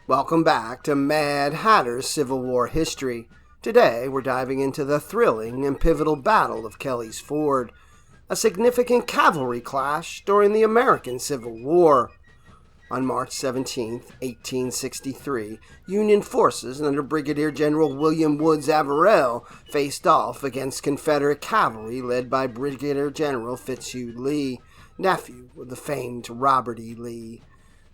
Welcome back to Mad Hatter's Civil War history. Today we're diving into the thrilling and pivotal Battle of Kelly's Ford, a significant cavalry clash during the American Civil War. On March 17, 1863, Union forces under Brigadier General William W. Averell faced off against Confederate cavalry led by Brigadier General Fitzhugh Lee, nephew of the famed Robert E. Lee.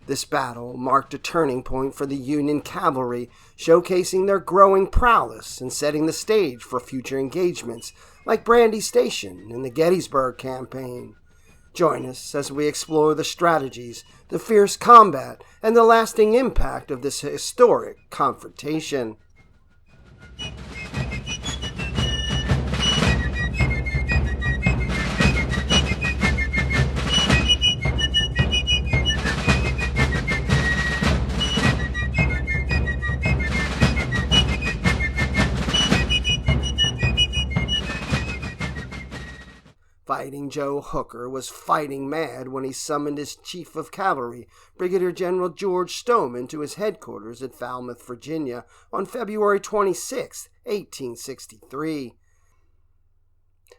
This battle marked a turning point for the Union cavalry, showcasing their growing prowess and setting the stage for future engagements like Brandy Station and the Gettysburg Campaign. Join us as we explore the strategies, the fierce combat, and the lasting impact of this historic confrontation. Fighting Joe Hooker was fighting mad when he summoned his chief of cavalry, Brigadier General George Stoneman, to his headquarters at Falmouth, Virginia, on February 26, 1863.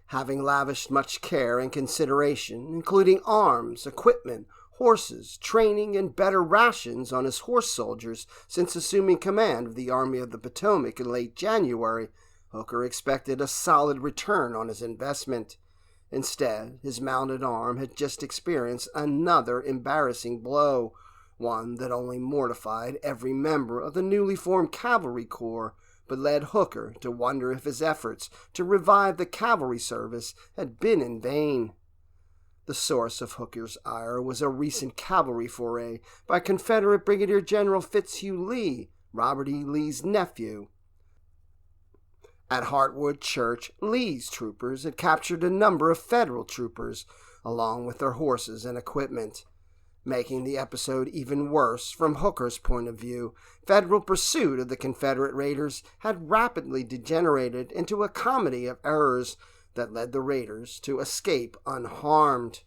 Having lavished much care and consideration, including arms, equipment, horses, training, and better rations on his horse soldiers since assuming command of the Army of the Potomac in late January, Hooker expected a solid return on his investment. Instead, his mounted arm had just experienced another embarrassing blow, one that only mortified every member of the newly formed cavalry corps, but led Hooker to wonder if his efforts to revive the cavalry service had been in vain. The source of Hooker's ire was a recent cavalry foray by Confederate Brigadier General Fitzhugh Lee, Robert E. Lee's nephew. At Hartwood Church, Lee's troopers had captured a number of Federal troopers, along with their horses and equipment. Making the episode even worse from Hooker's point of view, Federal pursuit of the Confederate raiders had rapidly degenerated into a comedy of errors that led the raiders to escape unharmed.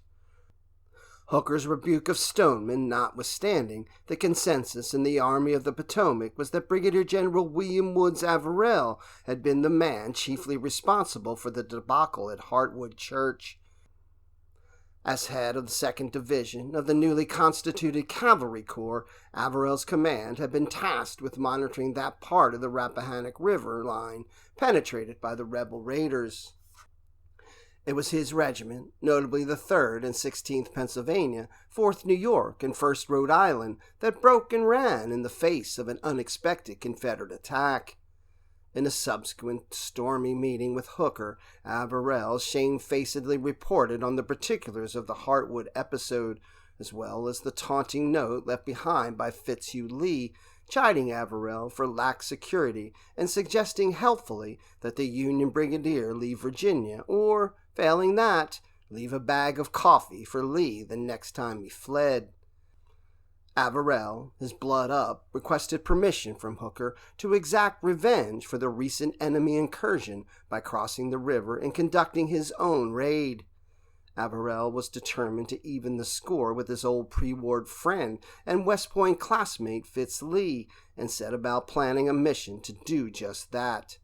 Hooker's rebuke of Stoneman notwithstanding, the consensus in the Army of the Potomac was that Brigadier General William W. Averell had been the man chiefly responsible for the debacle at Hartwood Church. As head of the 2nd Division of the newly constituted Cavalry Corps, Averell's command had been tasked with monitoring that part of the Rappahannock River line penetrated by the rebel raiders. It was his regiment, notably the 3rd and 16th Pennsylvania, 4th New York, and 1st Rhode Island, that broke and ran in the face of an unexpected Confederate attack. In a subsequent stormy meeting with Hooker, Averell shamefacedly reported on the particulars of the Hartwood episode, as well as the taunting note left behind by Fitzhugh Lee, chiding Averell for lax security and suggesting helpfully that the Union Brigadier leave Virginia, or, failing that, leave a bag of coffee for Lee the next time he fled. Averell, his blood up, requested permission from Hooker to exact revenge for the recent enemy incursion by crossing the river and conducting his own raid. Averell was determined to even the score with his old pre-war friend and West Point classmate Fitz Lee, and set about planning a mission to do just that.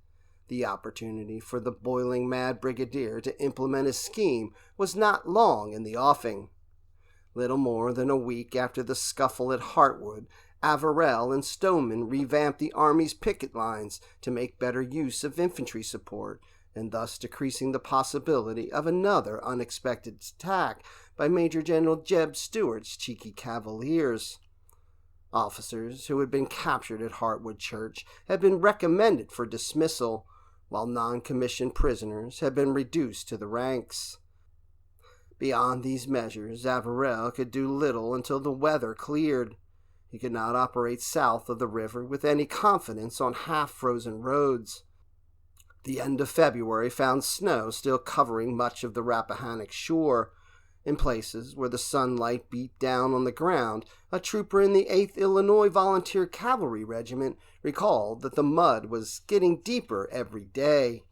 The opportunity for the boiling mad brigadier to implement his scheme was not long in the offing. Little more than a week after the scuffle at Hartwood, Averell and Stoneman revamped the Army's picket lines to make better use of infantry support, and thus decreasing the possibility of another unexpected attack by Major General J.E.B. Stuart's cheeky Cavaliers. Officers who had been captured at Hartwood Church had been recommended for dismissal, while non-commissioned prisoners had been reduced to the ranks. Beyond these measures, Averell could do little until the weather cleared. He could not operate south of the river with any confidence on half-frozen roads. The end of February found snow still covering much of the Rappahannock shore. In places where the sunlight beat down on the ground, a trooper in the 8th Illinois Volunteer Cavalry Regiment recalled that the mud was getting deeper every day.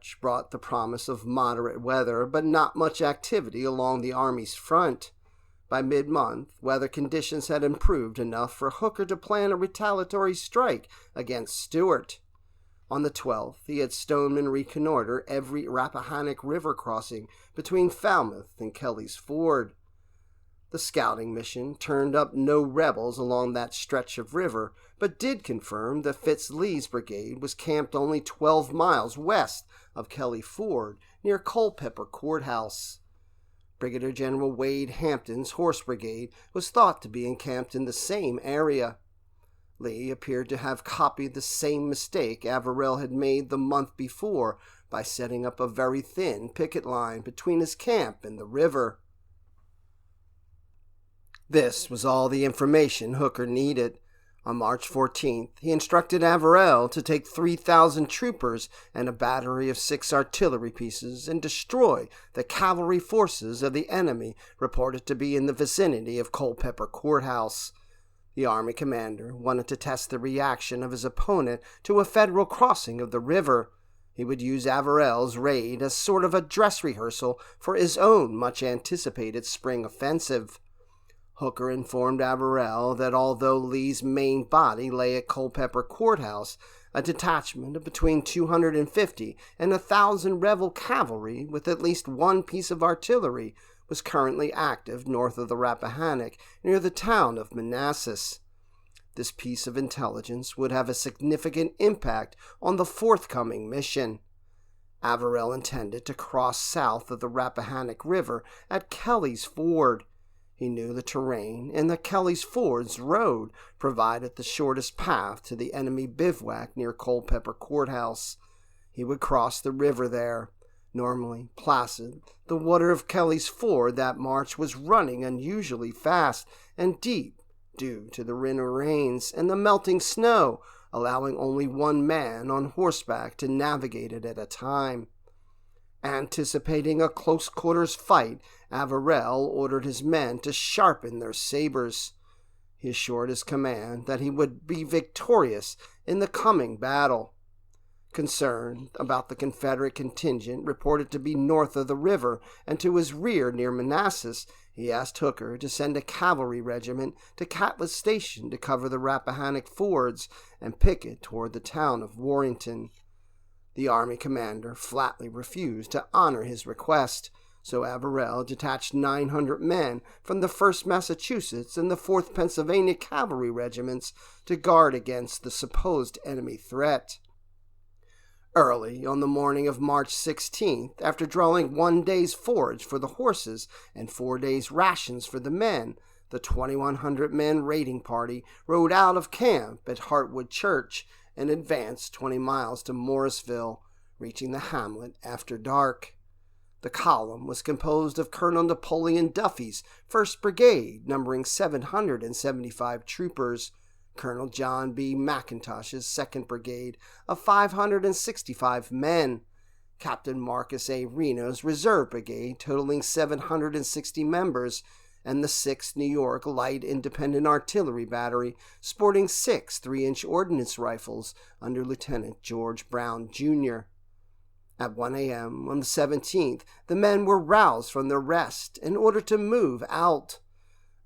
March brought the promise of moderate weather, but not much activity along the Army's front. By mid-month, weather conditions had improved enough for Hooker to plan a retaliatory strike against Stuart. On the 12th, he had Stoneman reconnoiter every Rappahannock River crossing between Falmouth and Kelly's Ford. The scouting mission turned up no rebels along that stretch of river, but did confirm that Fitz Lee's brigade was camped only 12 miles west of Kelly Ford, near Culpeper Courthouse. Brigadier General Wade Hampton's horse brigade was thought to be encamped in the same area. Lee appeared to have copied the same mistake Averell had made the month before by setting up a very thin picket line between his camp and the river. This was all the information Hooker needed. On March 14th, he instructed Averell to take 3,000 troopers and a battery of 6 artillery pieces and destroy the cavalry forces of the enemy reported to be in the vicinity of Culpeper Courthouse. The Army commander wanted to test the reaction of his opponent to a Federal crossing of the river. He would use Averell's raid as sort of a dress rehearsal for his own much-anticipated spring offensive. Hooker informed Averell that although Lee's main body lay at Culpeper Courthouse, a detachment of between 250 and 1,000 rebel cavalry with at least one piece of artillery was currently active north of the Rappahannock near the town of Manassas. This piece of intelligence would have a significant impact on the forthcoming mission. Averell intended to cross south of the Rappahannock River at Kelly's Ford. He knew the terrain, and that Kelly's Ford's road provided the shortest path to the enemy bivouac near Culpeper Courthouse. He would cross the river there. Normally placid, the water of Kelly's Ford that March was running unusually fast and deep due to the winter rains and the melting snow, allowing only one man on horseback to navigate it at a time. Anticipating a close-quarters fight, Averell ordered his men to sharpen their sabers. He assured his command that he would be victorious in the coming battle. Concerned about the Confederate contingent reported to be north of the river and to his rear near Manassas, he asked Hooker to send a cavalry regiment to Catlett's Station to cover the Rappahannock fords and picket toward the town of Warrenton. The Army commander flatly refused to honor his request, so Averell detached 900 men from the 1st Massachusetts and the 4th Pennsylvania Cavalry regiments to guard against the supposed enemy threat. Early on the morning of March 16th, after drawing 1 day's forage for the horses and 4 days' rations for the men, the 2,100-man raiding party rode out of camp at Hartwood Church and advanced 20 miles to Morrisville, reaching the hamlet after dark. The column was composed of Colonel Napoleon Duffy's 1st Brigade, numbering 775 troopers, Colonel John B. McIntosh's 2nd Brigade of 565 men, Captain Marcus A. Reno's Reserve Brigade totaling 760 members, and the 6th New York Light Independent Artillery Battery, sporting 6 3-inch ordnance rifles under Lieutenant George Brown, Jr. At 1 a.m. on the 17th, the men were roused from their rest and ordered to move out.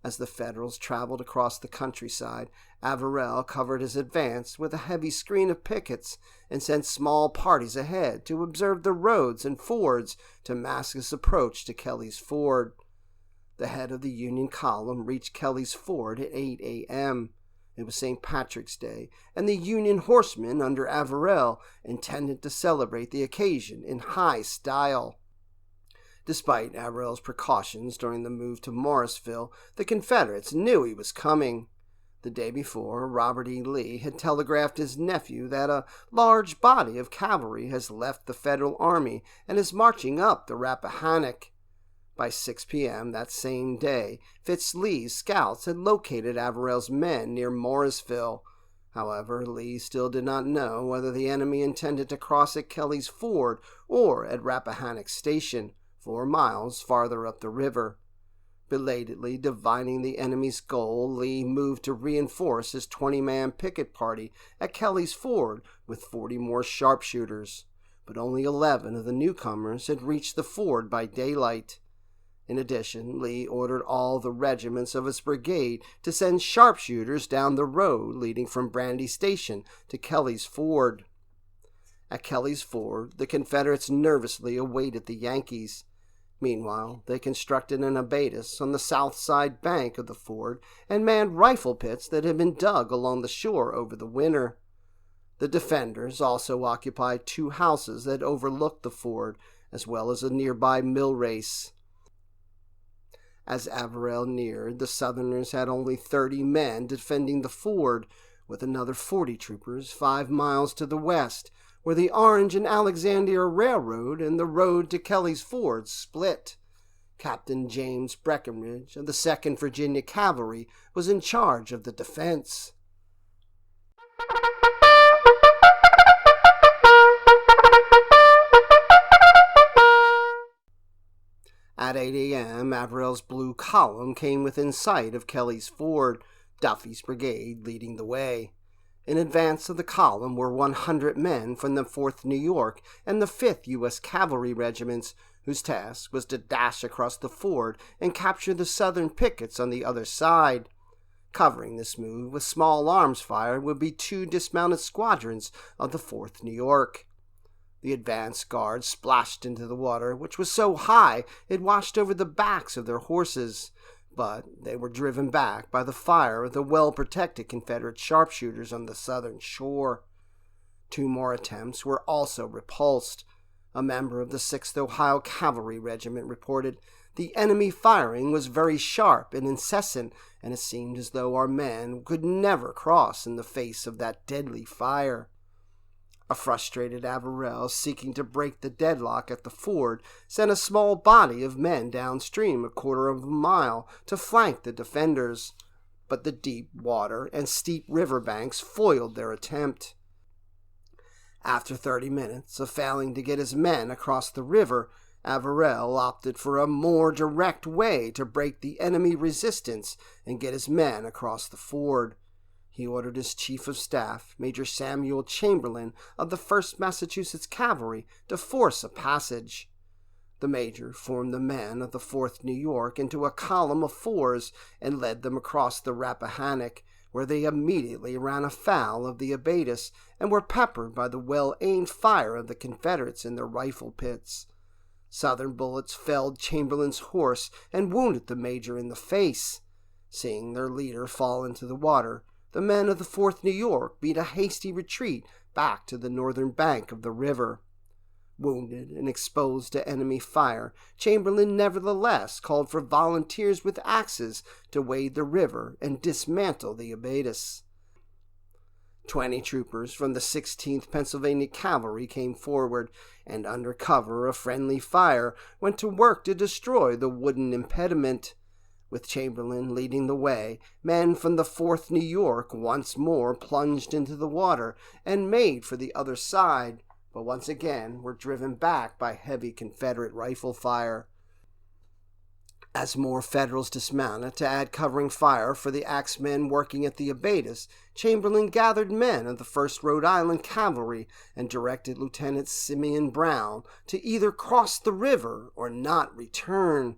As the Federals traveled across the countryside, Averell covered his advance with a heavy screen of pickets and sent small parties ahead to observe the roads and fords to mask his approach to Kelly's Ford. The head of the Union column reached Kelly's Ford at 8 a.m. It was St. Patrick's Day, and the Union horsemen under Averell intended to celebrate the occasion in high style. Despite Averell's precautions during the move to Morrisville, the Confederates knew he was coming. The day before, Robert E. Lee had telegraphed his nephew that a large body of cavalry has left the Federal Army and is marching up the Rappahannock. By 6 p.m. that same day, Fitz Lee's scouts had located Averell's men near Morrisville. However, Lee still did not know whether the enemy intended to cross at Kelly's Ford or at Rappahannock Station, 4 miles farther up the river. Belatedly divining the enemy's goal, Lee moved to reinforce his 20-man picket party at Kelly's Ford with 40 more sharpshooters. but only 11 of the newcomers had reached the ford by daylight. In addition, Lee ordered all the regiments of his brigade to send sharpshooters down the road leading from Brandy Station to Kelly's Ford. At Kelly's Ford, the Confederates nervously awaited the Yankees. Meanwhile, they constructed an abatis on the south side bank of the ford and manned rifle pits that had been dug along the shore over the winter. The defenders also occupied 2 houses that overlooked the ford, as well as a nearby mill race. As Averell neared, the Southerners had only 30 men defending the ford, with another 40 troopers 5 miles to the west, where the Orange and Alexandria Railroad and the road to Kelly's Ford split. Captain James Breckinridge of the 2nd Virginia Cavalry was in charge of the defense. At 8 a.m., Averell's blue column came within sight of Kelly's Ford, Duffy's brigade leading the way. In advance of the column were 100 men from the 4th New York and the 5th U.S. Cavalry regiments, whose task was to dash across the ford and capture the Southern pickets on the other side. Covering this move with small arms fire would be 2 dismounted squadrons of the 4th New York. The advance guard splashed into the water, which was so high it washed over the backs of their horses, but they were driven back by the fire of the well-protected Confederate sharpshooters on the southern shore. 2 more attempts were also repulsed. A member of the 6th Ohio Cavalry Regiment reported, "The enemy firing was very sharp and incessant, and it seemed as though our men could never cross in the face of that deadly fire." A frustrated Averell, seeking to break the deadlock at the ford, sent a small body of men downstream a quarter of a mile to flank the defenders, but the deep water and steep river banks foiled their attempt. After 30 minutes of failing to get his men across the river, Averell opted for a more direct way to break the enemy resistance and get his men across the ford. He ordered his chief of staff, Major Samuel Chamberlain of the 1st Massachusetts Cavalry, to force a passage. The major formed the men of the 4th New York into a column of 4s and led them across the Rappahannock, where they immediately ran afoul of the abatis and were peppered by the well-aimed fire of the Confederates in their rifle pits. Southern bullets felled Chamberlain's horse and wounded the major in the face. Seeing their leader fall into the water, the men of the 4th New York beat a hasty retreat back to the northern bank of the river. Wounded and exposed to enemy fire, Chamberlain nevertheless called for volunteers with axes to wade the river and dismantle the abatis. 20 troopers from the 16th Pennsylvania Cavalry came forward, and under cover of friendly fire went to work to destroy the wooden impediment. With Chamberlain leading the way, men from the 4th New York once more plunged into the water and made for the other side, but once again were driven back by heavy Confederate rifle fire. As more Federals dismounted to add covering fire for the axemen working at the abatis, Chamberlain gathered men of the 1st Rhode Island Cavalry and directed Lieutenant Simeon Brown to either cross the river or not return.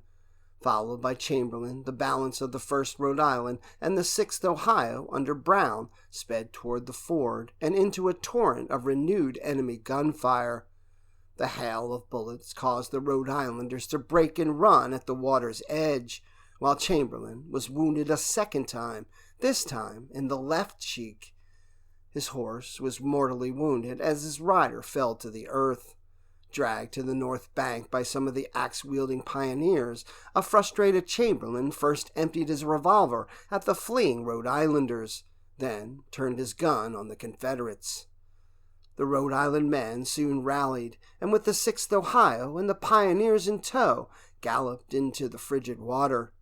Followed by Chamberlain, the balance of the 1st Rhode Island and the 6th Ohio under Brown sped toward the ford and into a torrent of renewed enemy gunfire. The hail of bullets caused the Rhode Islanders to break and run at the water's edge, while Chamberlain was wounded a second time, this time in the left cheek. His horse was mortally wounded as his rider fell to the earth. Dragged to the north bank by some of the axe-wielding pioneers, a frustrated Chamberlain first emptied his revolver at the fleeing Rhode Islanders, then turned his gun on the Confederates. The Rhode Island men soon rallied, and with the 6th Ohio and the pioneers in tow, galloped into the frigid water.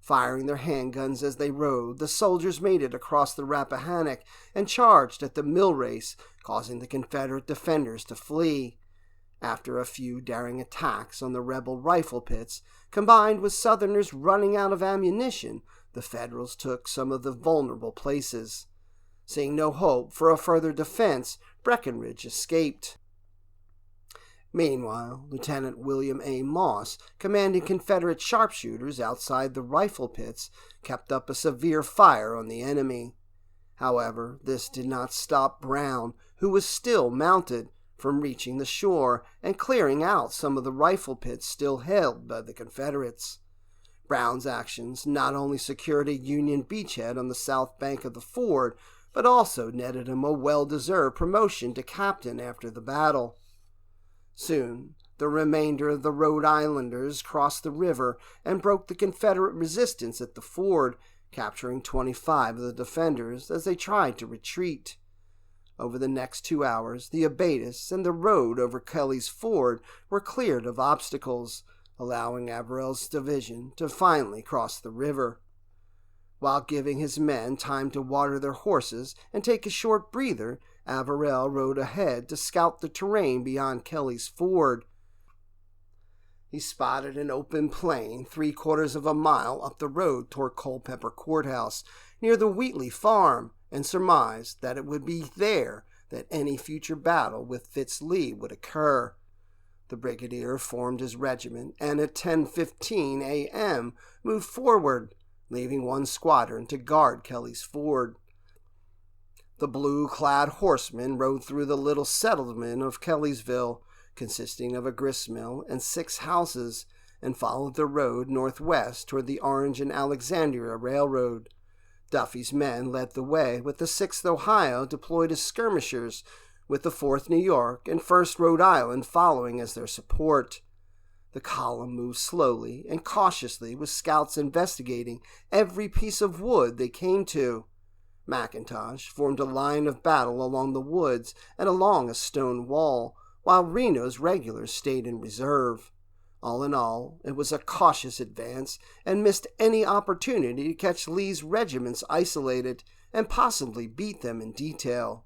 Firing their handguns as they rode, the soldiers made it across the Rappahannock and charged at the mill race, causing the Confederate defenders to flee. After a few daring attacks on the rebel rifle pits, combined with Southerners running out of ammunition, the Federals took some of the vulnerable places. Seeing no hope for a further defense, Breckinridge escaped. Meanwhile, Lieutenant William A. Moss, commanding Confederate sharpshooters outside the rifle pits, kept up a severe fire on the enemy. However, this did not stop Brown, who was still mounted, from reaching the shore and clearing out some of the rifle pits still held by the Confederates. Brown's actions not only secured a Union beachhead on the south bank of the ford, but also netted him a well-deserved promotion to captain after the battle. Soon, the remainder of the Rhode Islanders crossed the river and broke the Confederate resistance at the ford, capturing 25 of the defenders as they tried to retreat. Over the next 2 hours, the abatis and the road over Kelly's Ford were cleared of obstacles, allowing Averell's division to finally cross the river. While giving his men time to water their horses and take a short breather, Averell rode ahead to scout the terrain beyond Kelly's Ford. He spotted an open plain 3/4 of a mile up the road toward Culpeper Courthouse, near the Wheatley farm, and surmised that it would be there that any future battle with Fitz Lee would occur. The brigadier formed his regiment and at 10:15 a.m. moved forward, leaving one squadron to guard Kelly's Ford. The blue-clad horsemen rode through the little settlement of Kellysville, consisting of a gristmill and 6 houses, and followed the road northwest toward the Orange and Alexandria Railroad. Duffy's men led the way, with the 6th Ohio deployed as skirmishers, with the 4th New York and 1st Rhode Island following as their support. The column moved slowly and cautiously, with scouts investigating every piece of wood they came to. McIntosh formed a line of battle along the woods and along a stone wall, while Reno's regulars stayed in reserve. All in all, it was a cautious advance, and missed any opportunity to catch Lee's regiments isolated and possibly beat them in detail.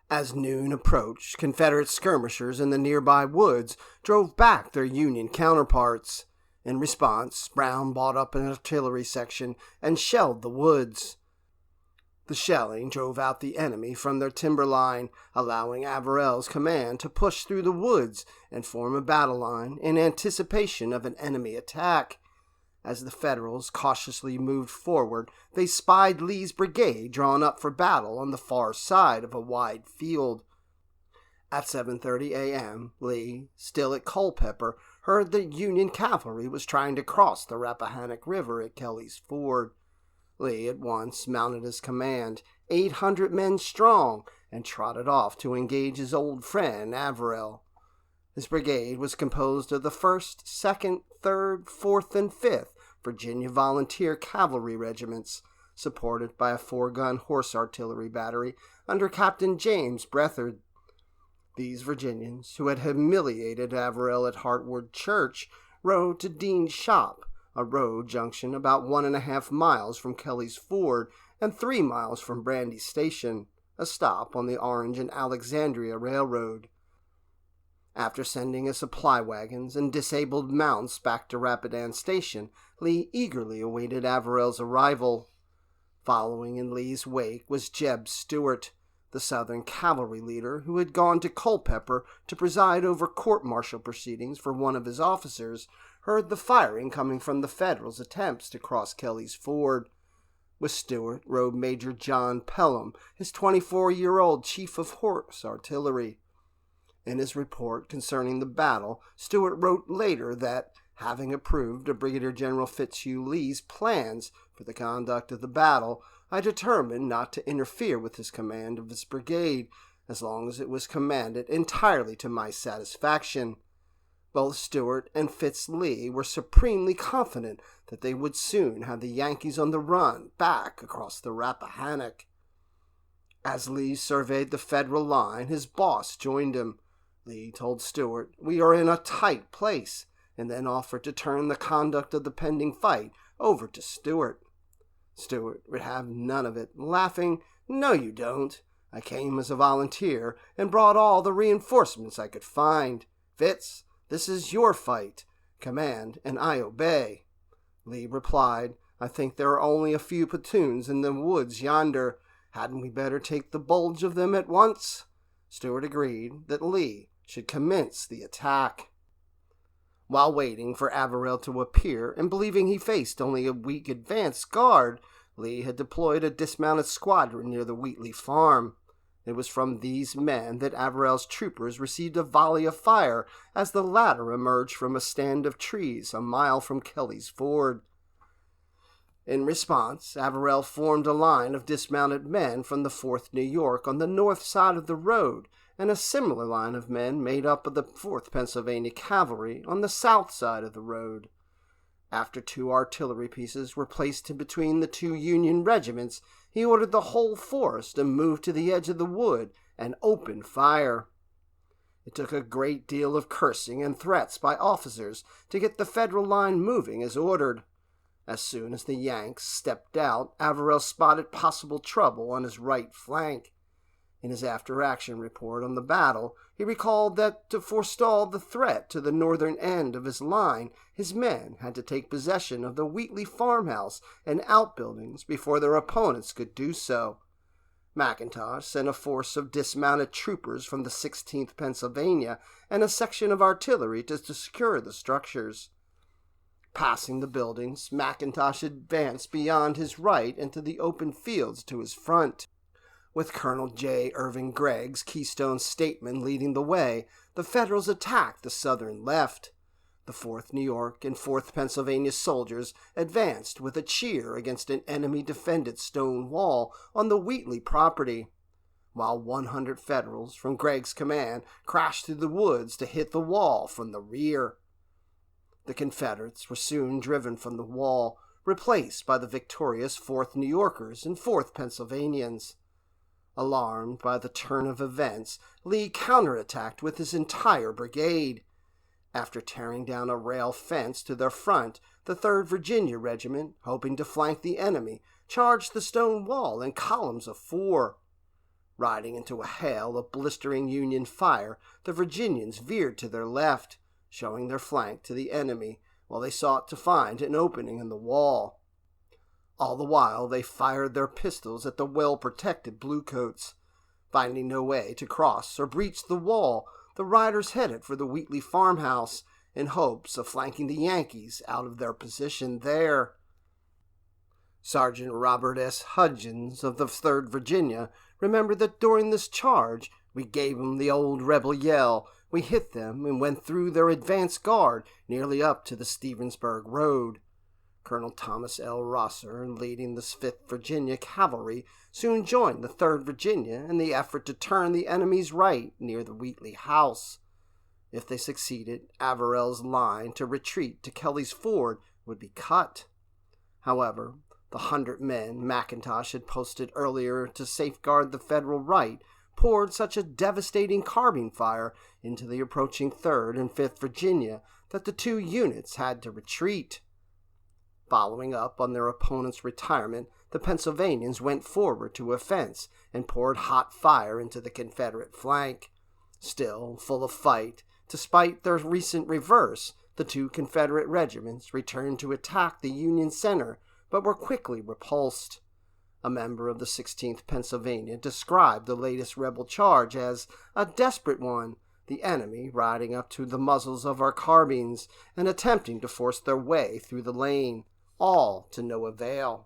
As noon approached, Confederate skirmishers in the nearby woods drove back their Union counterparts. In response, Brown brought up an artillery section and shelled the woods. The shelling drove out the enemy from their timber line, allowing Averell's command to push through the woods and form a battle line in anticipation of an enemy attack. As the Federals cautiously moved forward, they spied Lee's brigade drawn up for battle on the far side of a wide field. At 7:30 a.m., Lee, still at Culpeper, heard that Union cavalry was trying to cross the Rappahannock River at Kelly's Ford. Lee at once mounted his command, 800 men strong, and trotted off to engage his old friend Averell. His brigade was composed of the 1st, 2nd, 3rd, 4th, and 5th Virginia Volunteer Cavalry regiments, supported by a 4-gun horse artillery battery under Captain James Brethard. These Virginians, who had humiliated Averell at Hartwood Church, rode to Dean's Shop, a road junction about 1.5 miles from Kelly's Ford and 3 miles from Brandy Station, a stop on the Orange and Alexandria Railroad. After sending his supply wagons and disabled mounts back to Rapidan Station, Lee eagerly awaited Averell's arrival. Following in Lee's wake was Jeb Stuart, the Southern cavalry leader who had gone to Culpeper to preside over court-martial proceedings for one of his officers, heard the firing coming from the Federals' attempts to cross Kelly's Ford. With Stuart rode Major John Pelham, his 24-year-old chief of horse artillery. In his report concerning the battle, Stuart wrote later that, having approved of Brigadier General Fitzhugh Lee's plans for the conduct of the battle, I determined not to interfere with his command of his brigade, as long as it was commanded entirely to my satisfaction. Both Stuart and Fitz Lee were supremely confident that they would soon have the Yankees on the run back across the Rappahannock. As Lee surveyed the Federal line, his boss joined him. Lee told Stuart, "We are in a tight place," and then offered to turn the conduct of the pending fight over to Stuart. Stuart would have none of it, laughing, "No, you don't. I came as a volunteer and brought all the reinforcements I could find. Fitz, this is your fight. Command, and I obey." Lee replied, "I think there are only a few platoons in the woods yonder. Hadn't we better take the bulge of them at once?" Stuart agreed that Lee should commence the attack. While waiting for Averell to appear and believing he faced only a weak advance guard, Lee had deployed a dismounted squadron near the Wheatley farm. It was from these men that Averell's troopers received a volley of fire as the latter emerged from a stand of trees a mile from Kelly's Ford. In response, Averell formed a line of dismounted men from the 4th New York on the north side of the road, and a similar line of men made up of the 4th Pennsylvania Cavalry on the south side of the road. After 2 artillery pieces were placed in between the 2 Union regiments, he ordered the whole force to move to the edge of the wood and open fire. It took a great deal of cursing and threats by officers to get the Federal line moving as ordered. As soon as the Yanks stepped out, Averell spotted possible trouble on his right flank. In his after-action report on the battle, he recalled that to forestall the threat to the northern end of his line, his men had to take possession of the Wheatley farmhouse and outbuildings before their opponents could do so. McIntosh sent a force of dismounted troopers from the 16th Pennsylvania and a section of artillery to secure the structures. Passing the buildings, McIntosh advanced beyond his right into the open fields to his front. With Colonel J. Irving Gregg's Keystone Statement leading the way, the Federals attacked the southern left. The 4th New York and 4th Pennsylvania soldiers advanced with a cheer against an enemy-defended stone wall on the Wheatley property, while 100 Federals from Gregg's command crashed through the woods to hit the wall from the rear. The Confederates were soon driven from the wall, replaced by the victorious 4th New Yorkers and 4th Pennsylvanians. Alarmed by the turn of events, Lee counterattacked with his entire brigade. After tearing down a rail fence to their front, the 3rd Virginia Regiment, hoping to flank the enemy, charged the stone wall in columns of 4. Riding into a hail of blistering Union fire, the Virginians veered to their left, showing their flank to the enemy, while they sought to find an opening in the wall. All the while they fired their pistols at the well-protected bluecoats. Finding no way to cross or breach the wall, the riders headed for the Wheatley farmhouse in hopes of flanking the Yankees out of their position there. Sergeant Robert S. Hudgens of the 3rd Virginia remembered that during this charge, "We gave 'em the old rebel yell. We hit them and went through their advance guard nearly up to the Stevensburg road." Colonel Thomas L. Rosser, leading the 5th Virginia Cavalry, soon joined the 3rd Virginia in the effort to turn the enemy's right near the Wheatley house. If they succeeded, Averell's line to retreat to Kelly's Ford would be cut. However, the 100 men McIntosh had posted earlier to safeguard the Federal right poured such a devastating carbine fire into the approaching 3rd and 5th Virginia that the 2 units had to retreat. Following up on their opponent's retirement, the Pennsylvanians went forward to a fence and poured hot fire into the Confederate flank. Still full of fight, despite their recent reverse, the 2 Confederate regiments returned to attack the Union center, but were quickly repulsed. A member of the 16th Pennsylvania described the latest rebel charge as a desperate one, the enemy riding up to the muzzles of our carbines and attempting to force their way through the lane, all to no avail.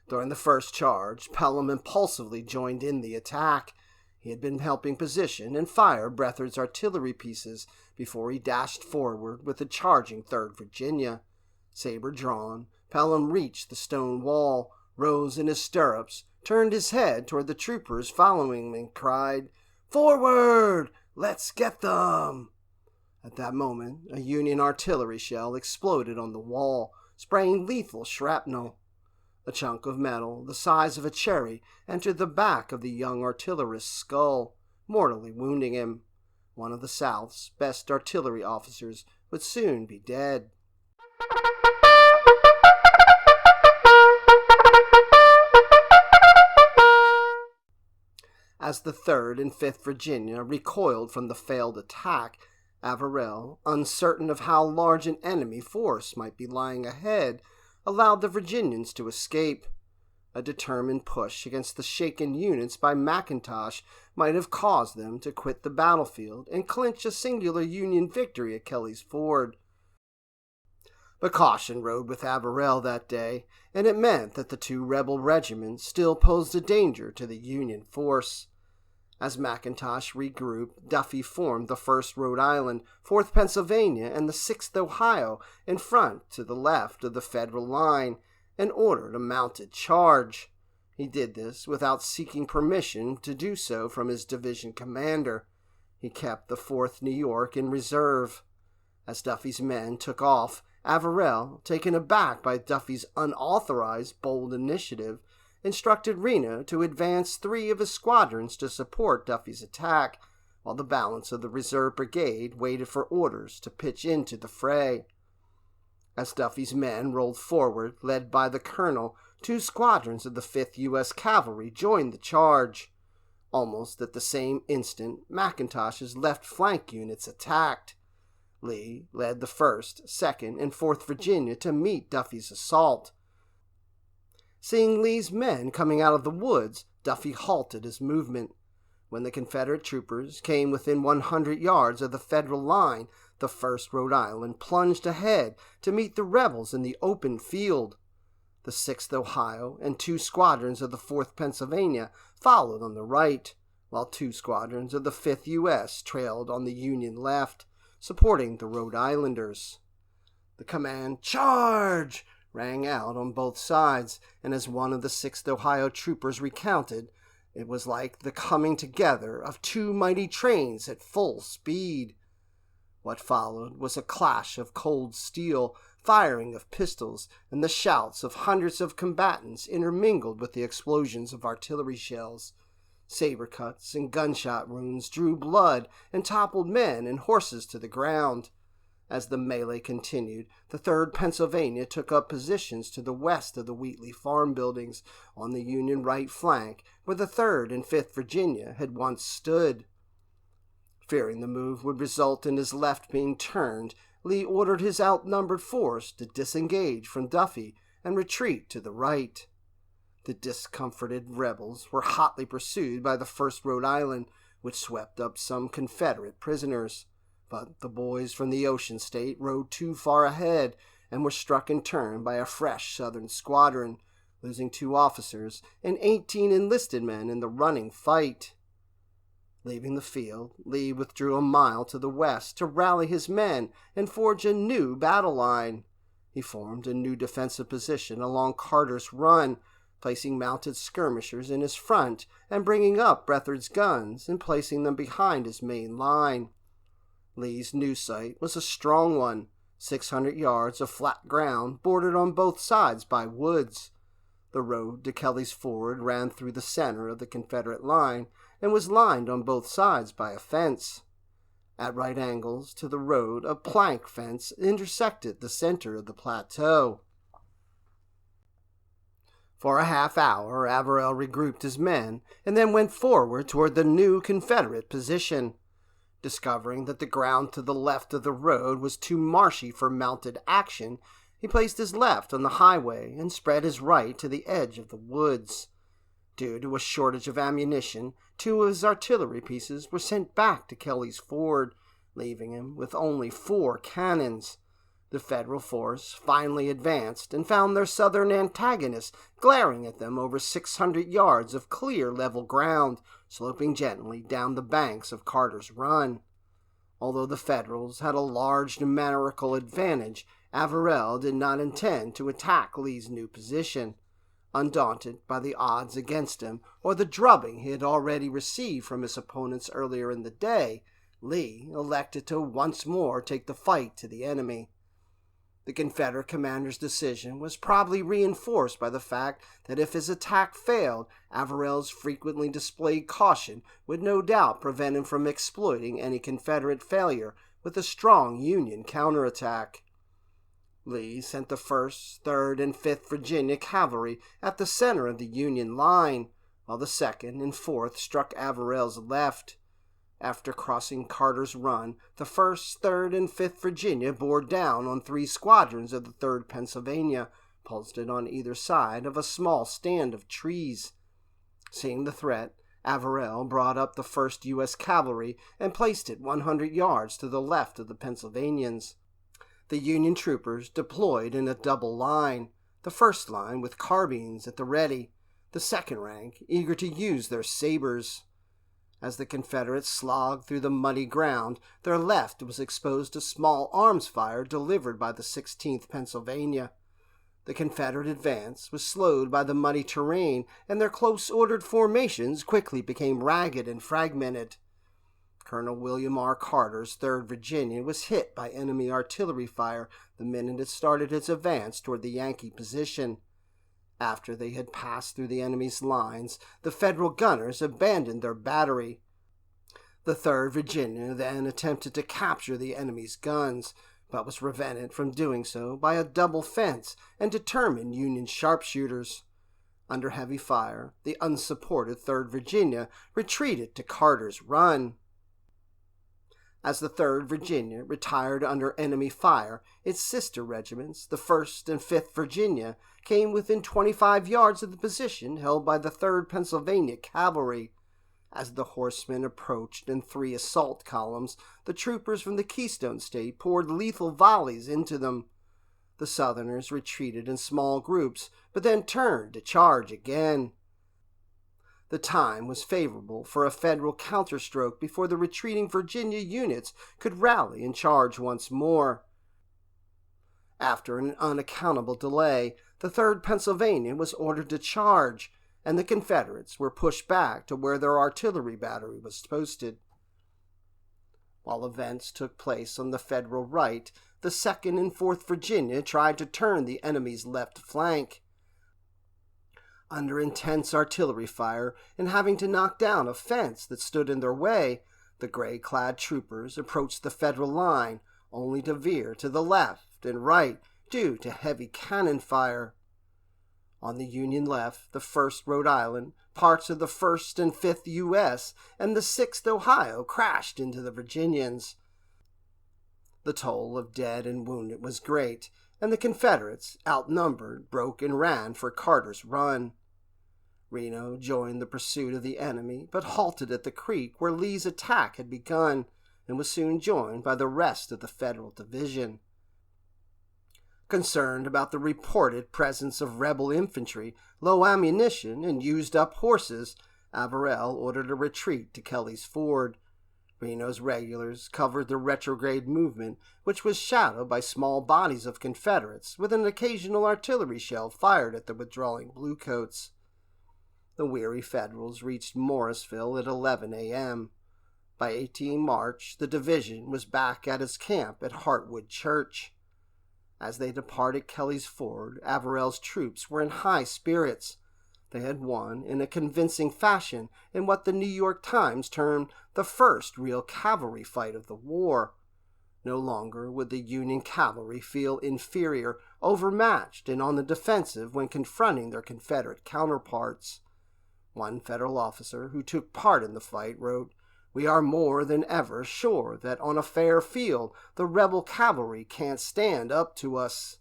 During the first charge, Pelham impulsively joined in the attack. He had been helping position and fire Breathard's artillery pieces before he dashed forward with the charging 3rd Virginia. Saber drawn, Pelham reached the stone wall, rose in his stirrups, turned his head toward the troopers following him, and cried, "Forward! Let's get them!" At that moment, a Union artillery shell exploded on the wall, spraying lethal shrapnel. A chunk of metal, the size of a cherry, entered the back of the young artillerist's skull, mortally wounding him. One of the South's best artillery officers would soon be dead. As the 3rd and 5th Virginia recoiled from the failed attack, Averell, uncertain of how large an enemy force might be lying ahead, allowed the Virginians to escape. A determined push against the shaken units by McIntosh might have caused them to quit the battlefield and clinch a singular Union victory at Kelly's Ford. But caution rode with Averell that day, and it meant that the two rebel regiments still posed a danger to the Union force. As McIntosh regrouped, Duffy formed the 1st Rhode Island, 4th Pennsylvania, and the 6th Ohio in front to the left of the Federal line, and ordered a mounted charge. He did this without seeking permission to do so from his division commander. He kept the 4th New York in reserve. As Duffy's men took off, Averell, taken aback by Duffy's unauthorized bold initiative, instructed Reno to advance 3 of his squadrons to support Duffy's attack, while the balance of the reserve brigade waited for orders to pitch into the fray. As Duffy's men rolled forward, led by the colonel, 2 squadrons of the 5th U.S. Cavalry joined the charge. Almost at the same instant, McIntosh's left flank units attacked. Lee led the 1st, 2nd, and 4th Virginia to meet Duffy's assault. Seeing Lee's men coming out of the woods, Duffy halted his movement. When the Confederate troopers came within 100 yards of the Federal line, the 1st Rhode Island plunged ahead to meet the rebels in the open field. The 6th Ohio and 2 squadrons of the 4th Pennsylvania followed on the right, while 2 squadrons of the 5th U.S. trailed on the Union left, supporting the Rhode Islanders. The command, "Charge!" rang out on both sides, and as one of the 6th Ohio troopers recounted, it was like the coming together of 2 mighty trains at full speed. What followed was a clash of cold steel, firing of pistols, and the shouts of hundreds of combatants intermingled with the explosions of artillery shells. Saber cuts and gunshot wounds drew blood and toppled men and horses to the ground. As the melee continued, the 3rd Pennsylvania took up positions to the west of the Wheatley farm buildings on the Union right flank, where the 3rd and 5th Virginia had once stood. Fearing the move would result in his left being turned, Lee ordered his outnumbered force to disengage from Duffy and retreat to the right. The discomforted rebels were hotly pursued by the 1st Rhode Island, which swept up some Confederate prisoners. But the boys from the Ocean State rode too far ahead and were struck in turn by a fresh Southern squadron, losing 2 officers and 18 enlisted men in the running fight. Leaving the field, Lee withdrew a mile to the west to rally his men and forge a new battle line. He formed a new defensive position along Carter's Run, placing mounted skirmishers in his front and bringing up Breathard's guns and placing them behind his main line. Lee's new site was a strong one, 600 yards of flat ground bordered on both sides by woods. The road to Kelly's Ford ran through the center of the Confederate line and was lined on both sides by a fence. At right angles to the road, a plank fence intersected the center of the plateau. For a half hour, Averell regrouped his men and then went forward toward the new Confederate position. Discovering that the ground to the left of the road was too marshy for mounted action, he placed his left on the highway and spread his right to the edge of the woods. Due to a shortage of ammunition, 2 of his artillery pieces were sent back to Kelly's Ford, leaving him with only 4 cannons. The Federal force finally advanced and found their Southern antagonists glaring at them over 600 yards of clear level ground, sloping gently down the banks of Carter's Run. Although the Federals had a large numerical advantage, Averell did not intend to attack Lee's new position. Undaunted by the odds against him or the drubbing he had already received from his opponents earlier in the day, Lee elected to once more take the fight to the enemy. The Confederate commander's decision was probably reinforced by the fact that if his attack failed, Averell's frequently displayed caution would no doubt prevent him from exploiting any Confederate failure with a strong Union counterattack. Lee sent the 1st, 3rd, and 5th Virginia Cavalry at the center of the Union line, while the 2nd and 4th struck Averell's left. After crossing Carter's Run, the 1st, 3rd, and 5th Virginia bore down on 3 squadrons of the 3rd Pennsylvania, posted on either side of a small stand of trees. Seeing the threat, Averell brought up the 1st U.S. Cavalry and placed it 100 yards to the left of the Pennsylvanians. The Union troopers deployed in a double line, the first line with carbines at the ready, the second rank eager to use their sabers. As the Confederates slogged through the muddy ground, their left was exposed to small arms fire delivered by the 16th Pennsylvania. The Confederate advance was slowed by the muddy terrain, and their close-ordered formations quickly became ragged and fragmented. Colonel William R. Carter's 3rd Virginia was hit by enemy artillery fire the minute it started its advance toward the Yankee position. After they had passed through the enemy's lines, the Federal gunners abandoned their battery. The 3rd Virginia then attempted to capture the enemy's guns, but was prevented from doing so by a double fence and determined Union sharpshooters. Under heavy fire, the unsupported 3rd Virginia retreated to Carter's Run. As the 3rd Virginia retired under enemy fire, its sister regiments, the 1st and 5th Virginia, came within 25 yards of the position held by the 3rd Pennsylvania Cavalry. As the horsemen approached in 3 assault columns, the troopers from the Keystone State poured lethal volleys into them. The Southerners retreated in small groups, but then turned to charge again. The time was favorable for a Federal counterstroke before the retreating Virginia units could rally and charge once more. After an unaccountable delay, the 3rd Pennsylvania was ordered to charge, and the Confederates were pushed back to where their artillery battery was posted. While events took place on the Federal right, the 2nd and 4th Virginia tried to turn the enemy's left flank. Under intense artillery fire and having to knock down a fence that stood in their way, the gray-clad troopers approached the Federal line, only to veer to the left and right due to heavy cannon fire. On the Union left, the 1st Rhode Island, parts of the 1st and 5th U.S., and the 6th Ohio crashed into the Virginians. The toll of dead and wounded was great, and the Confederates, outnumbered, broke and ran for Carter's Run. Reno joined the pursuit of the enemy, but halted at the creek where Lee's attack had begun, and was soon joined by the rest of the Federal division. Concerned about the reported presence of rebel infantry, low ammunition, and used-up horses, Averell ordered a retreat to Kelly's Ford. Reno's regulars covered the retrograde movement, which was shadowed by small bodies of Confederates, with an occasional artillery shell fired at the withdrawing Bluecoats. The weary Federals reached Morrisville at 11 a.m. By 18 March, the division was back at its camp at Hartwood Church. As they departed Kelly's Ford, Averell's troops were in high spirits. They had won in a convincing fashion in what the New York Times termed the first real cavalry fight of the war. No longer would the Union cavalry feel inferior, overmatched, and on the defensive when confronting their Confederate counterparts. One Federal officer who took part in the fight wrote, "We are more than ever sure that on a fair field the rebel cavalry can't stand up to us."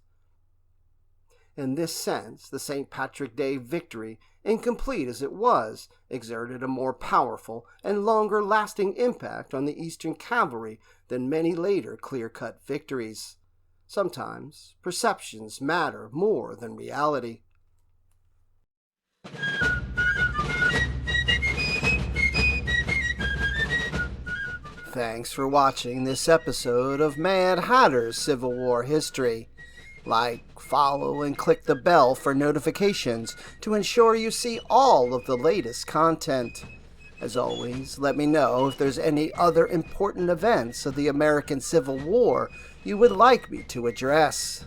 In this sense, the St. Patrick Day victory, incomplete as it was, exerted a more powerful and longer-lasting impact on the Eastern cavalry than many later clear-cut victories. Sometimes perceptions matter more than reality. Thanks for watching this episode of Mad Hatter's Civil War History. Like, follow, and click the bell for notifications to ensure you see all of the latest content. As always, let me know if there's any other important events of the American Civil War you would like me to address.